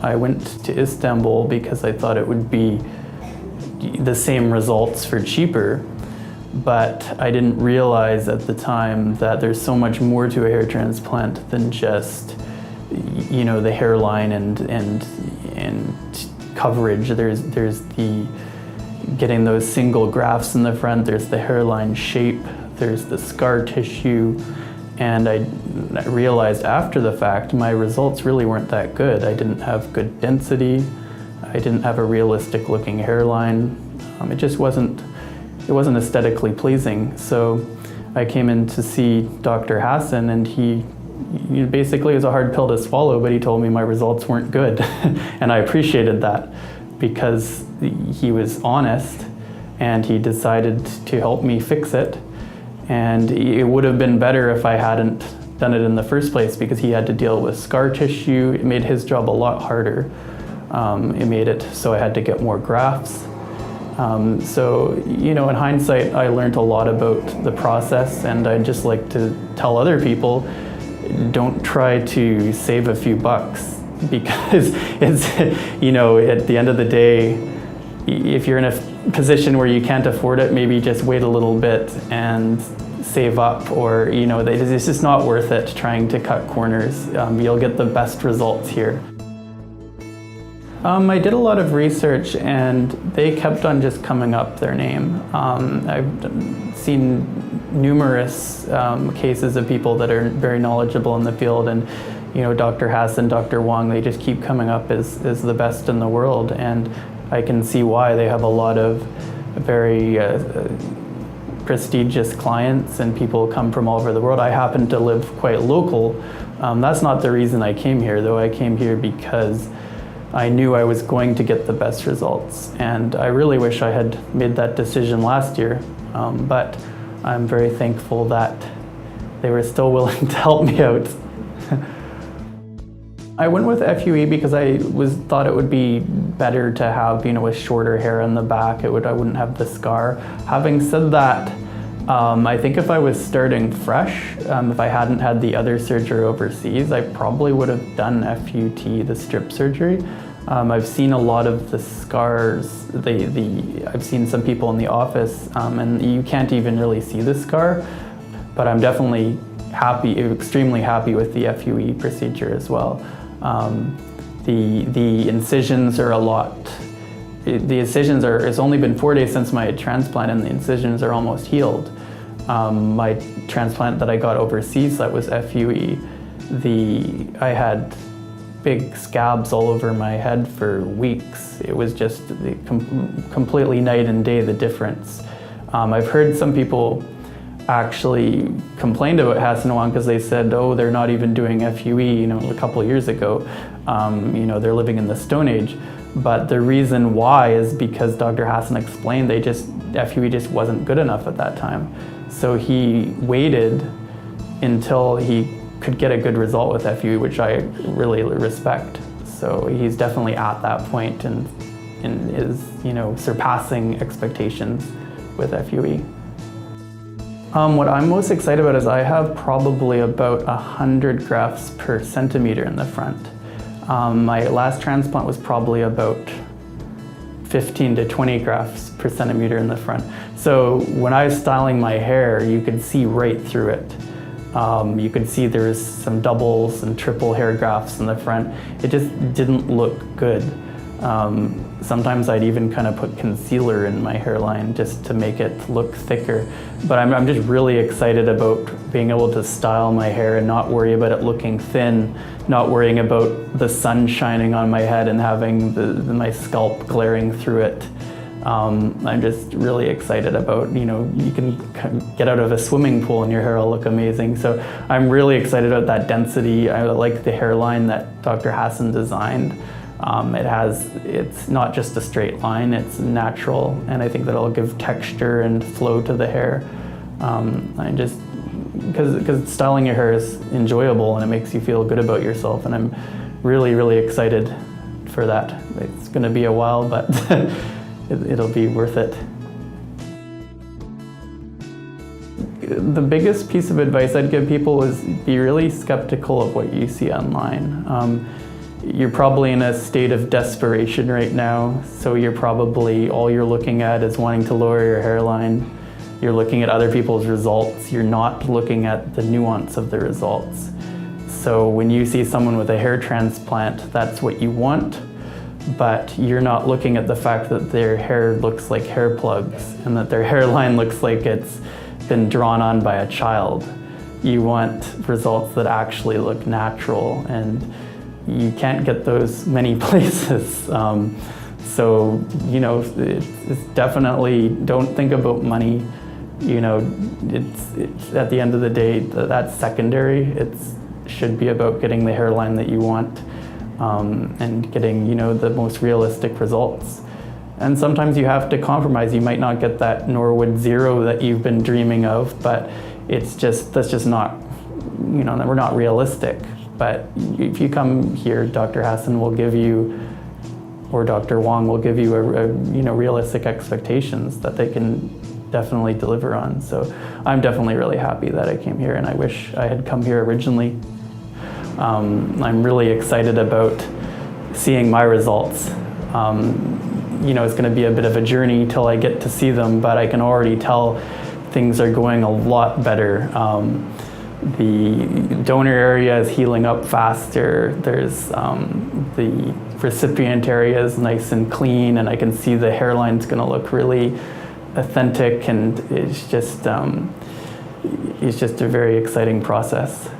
I went to Istanbul because I thought it would be the same results for cheaper, but I didn't realize at the time that there's so much more to a hair transplant than just, you know, the hairline and coverage. There's the getting those single grafts in the front, there's the hairline shape, there's the scar tissue, and I realized after the fact my results really weren't that good. I didn't have good density, I didn't have a realistic looking hairline. It just wasn't aesthetically pleasing. So I came in to see Dr. Hasson, and he basically, it was a hard pill to swallow, but he told me my results weren't good. And I appreciated that because he was honest and he decided to help me fix it. And it would have been better if I hadn't done it in the first place, because he had to deal with scar tissue. It made his job a lot harder. It made it so I had to get more grafts. So, you know, in hindsight, I learned a lot about the process, and I'd just like to tell other people, don't try to save a few bucks, because it's, you know, at the end of the day, if you're in a position where you can't afford it, maybe just wait a little bit and save up, or, you know, it's just not worth it trying to cut corners. You'll get the best results here. I did a lot of research, and they kept on just coming up their name. I've seen numerous cases of people that are very knowledgeable in the field, and you know, Dr. Hasson, Dr. Wong, they just keep coming up as the best in the world, and I can see why. They have a lot of very prestigious clients, and people come from all over the world. I happen to live quite local. That's not the reason I came here, though. I came here because I knew I was going to get the best results, and I really wish I had made that decision last year, but I'm very thankful that they were still willing to help me out. I went with FUE because I thought it would be better to have, you know, a shorter hair in the back. I wouldn't have the scar. Having said that, I think if I was starting fresh, if I hadn't had the other surgery overseas, I probably would have done FUT, the strip surgery. I've seen a lot of the scars. I've seen some people in the office, and you can't even really see the scar. But I'm definitely happy, extremely happy with the FUE procedure as well. The incisions are a lot. The incisions are, it's only been 4 days since my transplant, and the incisions are almost healed. My transplant that I got overseas, that was FUE, I had big scabs all over my head for weeks. It was just completely night and day, the difference. I've heard some people actually complained about Hasson Wong because they said, oh, they're not even doing FUE, you know, a couple years ago. You know, they're living in the Stone Age. But the reason why is because Dr. Hasson explained FUE just wasn't good enough at that time. So he waited until he could get a good result with FUE, which I really respect. So he's definitely at that point and is, you know, surpassing expectations with FUE. What I'm most excited about is I have probably about 100 grafts per centimeter in the front. My last transplant was probably about 15 to 20 grafts per centimeter in the front. So when I was styling my hair, you could see right through it. You could see there's some doubles and triple hair grafts in the front. It just didn't look good. Sometimes I'd even kind of put concealer in my hairline just to make it look thicker. But I'm just really excited about being able to style my hair and not worry about it looking thin, not worrying about the sun shining on my head and having my scalp glaring through it. I'm just really excited about, you know, you can get out of a swimming pool and your hair will look amazing. So I'm really excited about that density. I like the hairline that Dr. Hasson designed. It's not just a straight line, it's natural, and I think that'll give texture and flow to the hair. Because styling your hair is enjoyable and it makes you feel good about yourself, and I'm really, really excited for that. It's gonna be a while, but it'll be worth it. The biggest piece of advice I'd give people is be really skeptical of what you see online. you're probably in a state of desperation right now. So you're probably, all you're looking at is wanting to lower your hairline. You're looking at other people's results. You're not looking at the nuance of the results. So when you see someone with a hair transplant, that's what you want, but you're not looking at the fact that their hair looks like hair plugs and that their hairline looks like it's been drawn on by a child. You want results that actually look natural, and you can't get those many places. So, you know, it's definitely, don't think about money. You know, it's at the end of the day, that's secondary. It should be about getting the hairline that you want, and getting, you know, the most realistic results. And sometimes you have to compromise. You might not get that Norwood zero that you've been dreaming of, but that's just not, you know, we're not realistic. But if you come here, Dr. Hasson will give you, or Dr. Wong will give you you know, realistic expectations that they can definitely deliver on. So I'm definitely really happy that I came here, and I wish I had come here originally. I'm really excited about seeing my results. You know, it's going to be a bit of a journey till I get to see them, but I can already tell things are going a lot better. The donor area is healing up faster. There's the recipient area is nice and clean, and I can see the hairline's going to look really authentic, and it's just a very exciting process.